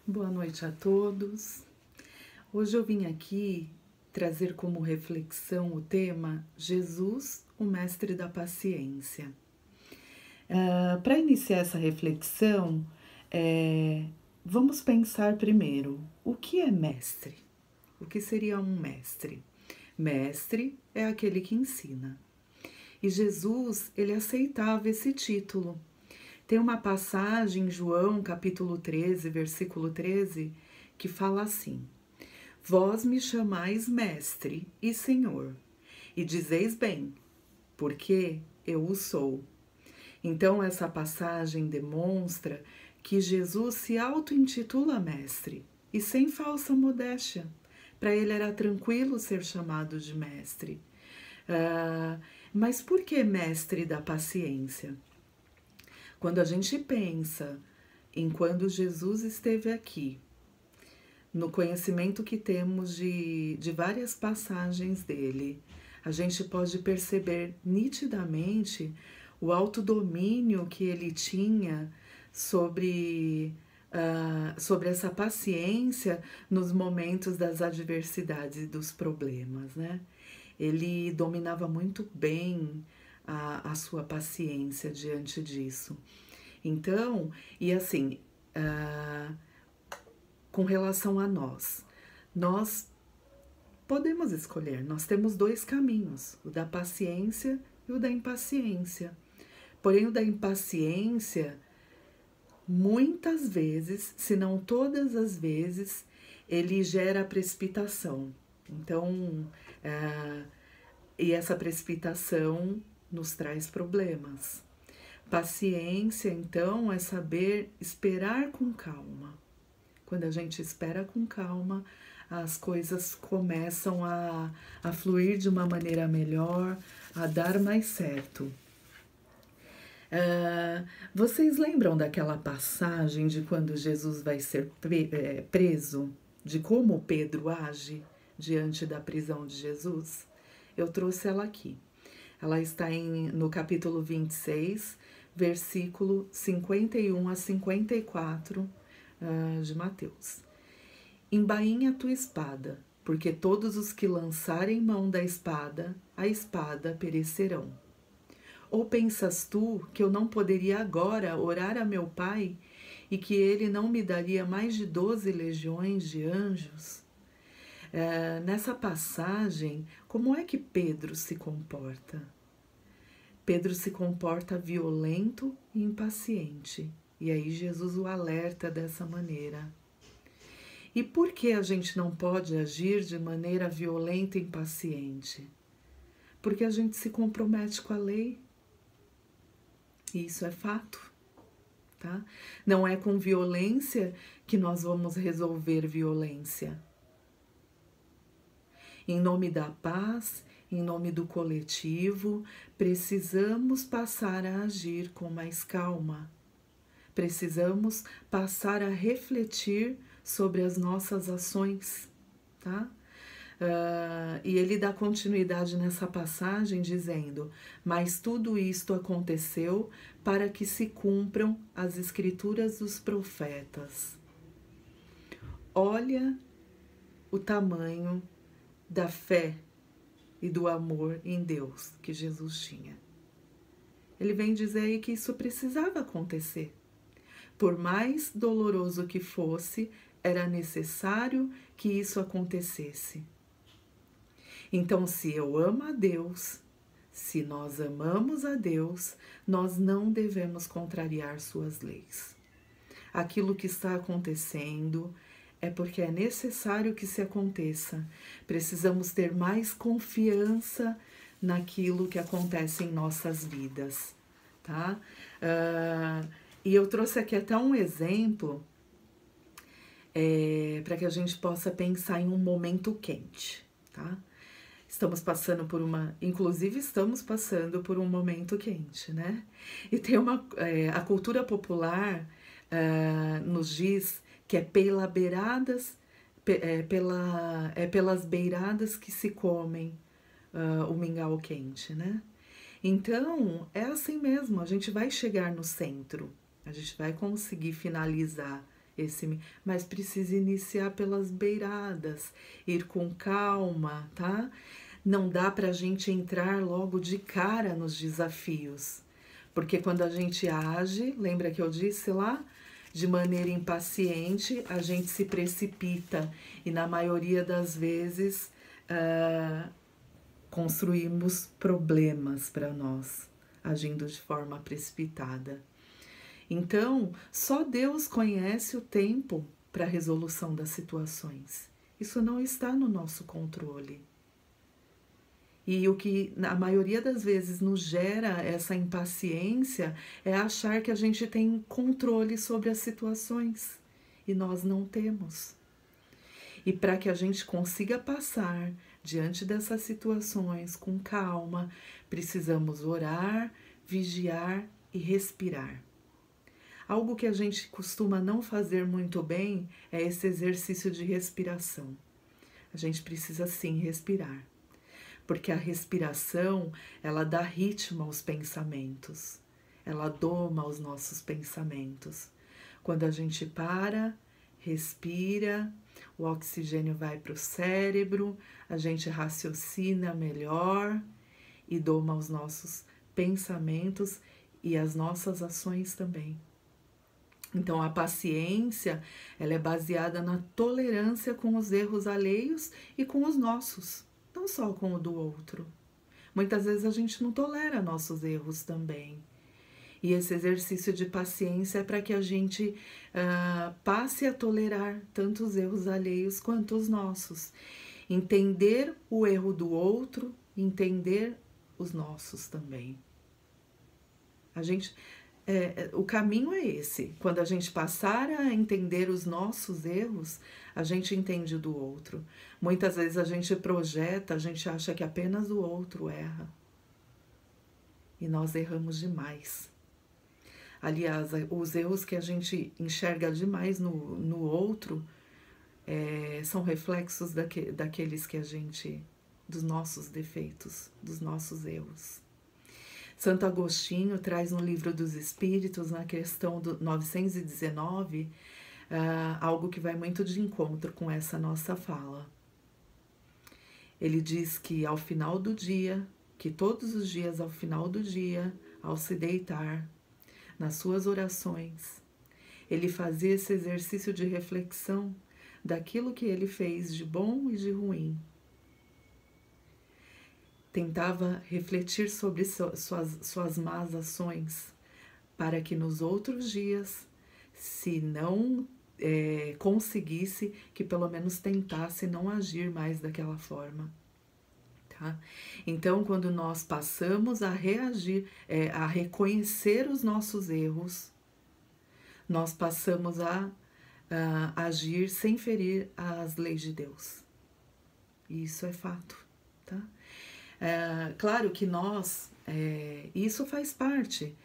Boa noite a todos. Hoje eu vim aqui trazer como reflexão o tema Jesus, o Mestre da Paciência. Para iniciar essa reflexão, vamos pensar primeiro, o que é mestre? O que seria um mestre? Mestre é aquele que ensina. E Jesus, ele aceitava esse título. Tem uma passagem em João, capítulo 13, versículo 13, que fala assim: Vós me chamais mestre e senhor, e dizeis bem, porque eu o sou. Então, essa passagem demonstra que Jesus se auto-intitula mestre, e sem falsa modéstia. Para ele era tranquilo ser chamado de mestre. Mas por que mestre da paciência? Quando a gente pensa em quando Jesus esteve aqui, no conhecimento que temos de várias passagens dele, a gente pode perceber nitidamente o autodomínio que ele tinha sobre essa paciência nos momentos das adversidades e dos problemas, né? Ele dominava muito bem a sua paciência diante disso. Então, e assim, com relação a nós podemos escolher, nós temos dois caminhos, o da paciência e o da impaciência. Porém, o da impaciência, muitas vezes, se não todas as vezes, ele gera precipitação. Então, e essa precipitação nos traz problemas. Paciência, então, é saber esperar com calma. Quando a gente espera com calma, as coisas começam a fluir de uma maneira melhor, a dar mais certo. Vocês lembram daquela passagem de quando Jesus vai ser preso? De como Pedro age diante da prisão de Jesus? Eu trouxe ela aqui. Ela está no capítulo 26, versículo 51 a 54 de Mateus. Embainha a tua espada, porque todos os que lançarem mão da espada, a espada perecerão. Ou pensas tu que eu não poderia agora orar a meu Pai e que ele não me daria mais de 12 legiões de anjos? Nessa passagem, como é que Pedro se comporta? Pedro se comporta violento e impaciente. E aí Jesus o alerta dessa maneira. E por que a gente não pode agir de maneira violenta e impaciente? Porque a gente se compromete com a lei. E isso é fato, tá? Não é com violência que nós vamos resolver violência. Em nome da paz, em nome do coletivo, precisamos passar a agir com mais calma. Precisamos passar a refletir sobre as nossas ações, tá? E ele dá continuidade nessa passagem dizendo: mas tudo isto aconteceu para que se cumpram as escrituras dos profetas. Olha o tamanho da fé e do amor em Deus que Jesus tinha. Ele vem dizer aí que isso precisava acontecer. Por mais doloroso que fosse, era necessário que isso acontecesse. Então, se eu amo a Deus, se nós amamos a Deus, nós não devemos contrariar suas leis. Aquilo que está acontecendo é porque é necessário que se aconteça. Precisamos ter mais confiança naquilo que acontece em nossas vidas, tá? E eu trouxe aqui até um exemplo para que a gente possa pensar em um momento quente, tá? Inclusive estamos passando por um momento quente, né? E tem a cultura popular nos diz que é pelas beiradas que se comem o mingau quente, né? Então, é assim mesmo, a gente vai chegar no centro, a gente vai conseguir finalizar mas precisa iniciar pelas beiradas, ir com calma, tá? Não dá pra gente entrar logo de cara nos desafios, porque quando a gente age, lembra que eu disse lá? De maneira impaciente, a gente se precipita e na maioria das vezes construímos problemas para nós, agindo de forma precipitada. Então, só Deus conhece o tempo para a resolução das situações. Isso não está no nosso controle. E o que a maioria das vezes nos gera essa impaciência é achar que a gente tem controle sobre as situações e nós não temos. E para que a gente consiga passar diante dessas situações com calma, precisamos orar, vigiar e respirar. Algo que a gente costuma não fazer muito bem é esse exercício de respiração. A gente precisa sim respirar, porque a respiração, ela dá ritmo aos pensamentos, ela doma os nossos pensamentos. Quando a gente para, respira, o oxigênio vai para o cérebro, a gente raciocina melhor e doma os nossos pensamentos e as nossas ações também. Então, a paciência, ela é baseada na tolerância com os erros alheios e com os nossos, não só com o do outro. Muitas vezes a gente não tolera nossos erros também. E esse exercício de paciência é para que a gente passe a tolerar tanto os erros alheios quanto os nossos. Entender o erro do outro, entender os nossos também. O caminho é esse. Quando a gente passar a entender os nossos erros, a gente entende o do outro. Muitas vezes a gente projeta, a gente acha que apenas o outro erra. E nós erramos demais. Aliás, os erros que a gente enxerga demais no outro são reflexos daqueles que dos nossos defeitos, dos nossos erros. Santo Agostinho traz no Livro dos Espíritos, na questão do 919, algo que vai muito de encontro com essa nossa fala. Ele diz que ao final do dia, que todos os dias ao final do dia, ao se deitar, nas suas orações, ele fazia esse exercício de reflexão daquilo que ele fez de bom e de ruim. Tentava refletir sobre suas más ações, para que nos outros dias, se não conseguisse, que pelo menos tentasse não agir mais daquela forma. Tá? Então, quando nós passamos a reagir, a reconhecer os nossos erros, nós passamos a agir sem ferir as leis de Deus. E isso é fato, tá? Claro que nós, isso faz parte,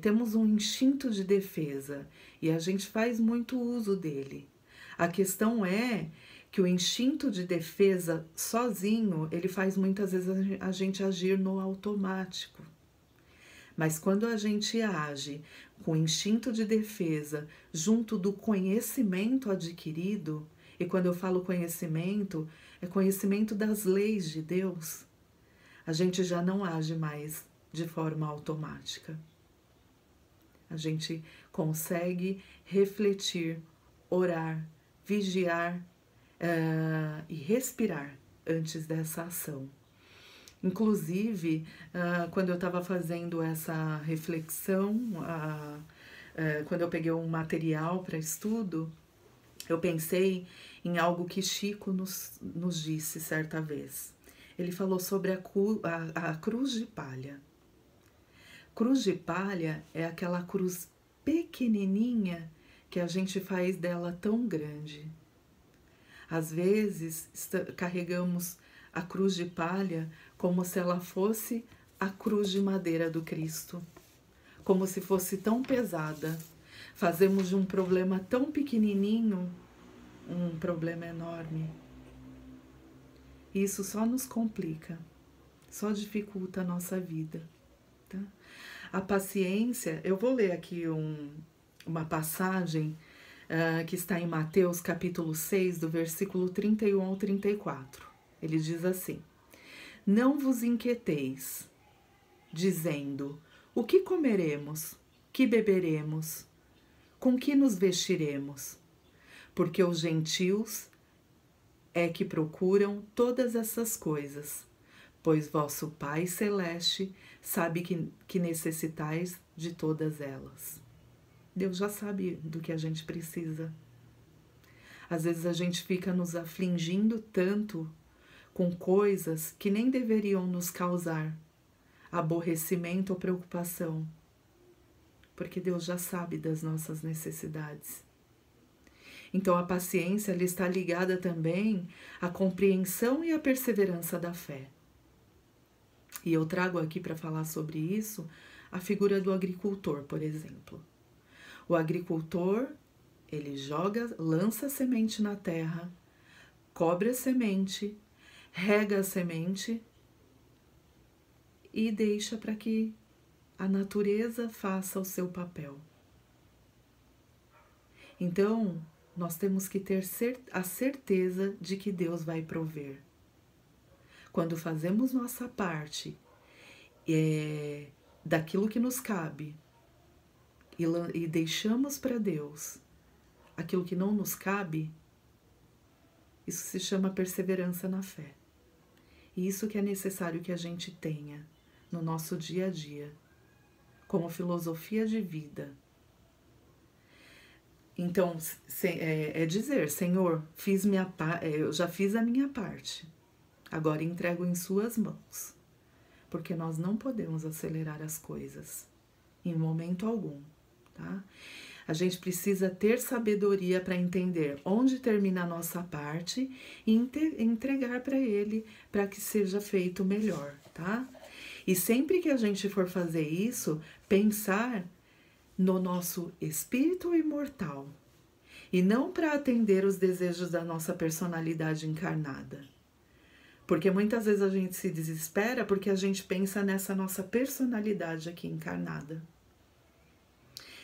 temos um instinto de defesa e a gente faz muito uso dele. A questão é que o instinto de defesa sozinho, ele faz muitas vezes a gente agir no automático. Mas quando a gente age com instinto de defesa junto do conhecimento adquirido, e quando eu falo conhecimento, é conhecimento das leis de Deus, a gente já não age mais de forma automática. A gente consegue refletir, orar, vigiar e respirar antes dessa ação. Inclusive, quando eu estava fazendo essa reflexão, quando eu peguei um material para estudo, eu pensei em algo que Chico nos disse certa vez. Ele falou sobre a cruz de palha. Cruz de palha é aquela cruz pequenininha que a gente faz dela tão grande. Às vezes, carregamos a cruz de palha como se ela fosse a cruz de madeira do Cristo, como se fosse tão pesada. Fazemos de um problema tão pequenininho um problema enorme. Isso só nos complica, só dificulta a nossa vida. Tá? A paciência, eu vou ler aqui uma passagem que está em Mateus capítulo 6, do versículo 31 ao 34. Ele diz assim: Não vos inquieteis, dizendo, o que comeremos, que beberemos, com que nos vestiremos? Porque os gentios é que procuram todas essas coisas, pois vosso Pai Celeste sabe que necessitais de todas elas. Deus já sabe do que a gente precisa. Às vezes a gente fica nos afligindo tanto com coisas que nem deveriam nos causar aborrecimento ou preocupação, porque Deus já sabe das nossas necessidades. Então a paciência ela está ligada também à compreensão e à perseverança da fé. E eu trago aqui para falar sobre isso a figura do agricultor, por exemplo. O agricultor, ele lança a semente na terra, cobre a semente, rega a semente e deixa para que a natureza faça o seu papel. Então, nós temos que ter a certeza de que Deus vai prover. Quando fazemos nossa parte daquilo que nos cabe e deixamos para Deus aquilo que não nos cabe, isso se chama perseverança na fé. E isso que é necessário que a gente tenha no nosso dia a dia, como filosofia de vida. Então, dizer, Senhor, eu já fiz a minha parte, agora entrego em suas mãos, porque nós não podemos acelerar as coisas, em momento algum, tá? A gente precisa ter sabedoria para entender onde termina a nossa parte e entregar para Ele, para que seja feito melhor, tá? E sempre que a gente for fazer isso, pensar no nosso espírito imortal e não para atender os desejos da nossa personalidade encarnada. Porque muitas vezes a gente se desespera porque a gente pensa nessa nossa personalidade aqui encarnada.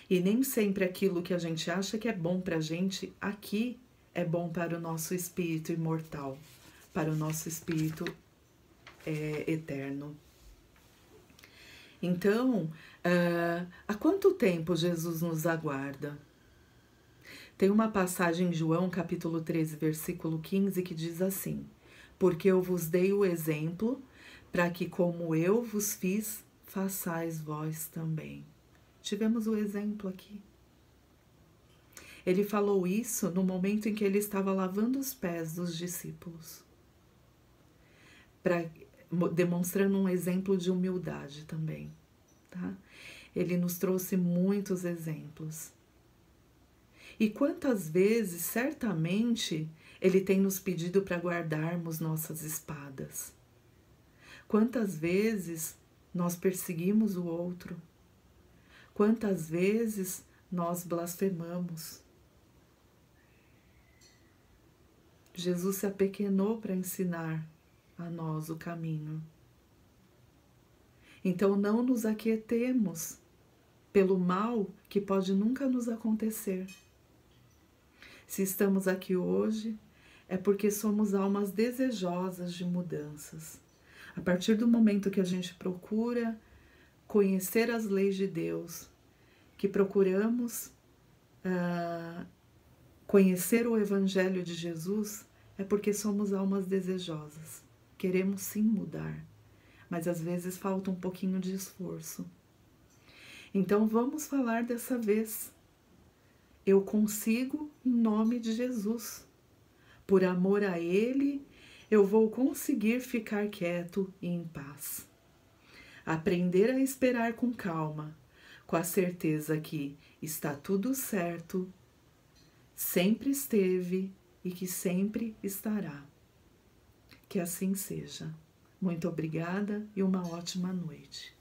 E nem sempre aquilo que a gente acha que é bom para a gente aqui é bom para o nosso espírito imortal, para o nosso espírito eterno. Então, há quanto tempo Jesus nos aguarda? Tem uma passagem em João, capítulo 13, versículo 15, que diz assim: Porque eu vos dei o exemplo, para que como eu vos fiz, façais vós também. Tivemos o exemplo aqui. Ele falou isso no momento em que ele estava lavando os pés dos discípulos, demonstrando um exemplo de humildade também, tá? Ele nos trouxe muitos exemplos. E quantas vezes, certamente, ele tem nos pedido para guardarmos nossas espadas. Quantas vezes nós perseguimos o outro. Quantas vezes nós blasfemamos. Jesus se apequenou para ensinar a nós o caminho. Então não nos aquietemos pelo mal que pode nunca nos acontecer. Se estamos aqui hoje, é porque somos almas desejosas de mudanças. A partir do momento que a gente procura conhecer as leis de Deus, que procuramos conhecer o Evangelho de Jesus, é porque somos almas desejosas. Queremos sim mudar, mas às vezes falta um pouquinho de esforço. Então vamos falar dessa vez. Eu consigo em nome de Jesus. Por amor a Ele, eu vou conseguir ficar quieto e em paz. Aprender a esperar com calma, com a certeza que está tudo certo, sempre esteve e que sempre estará. Que assim seja. Muito obrigada e uma ótima noite.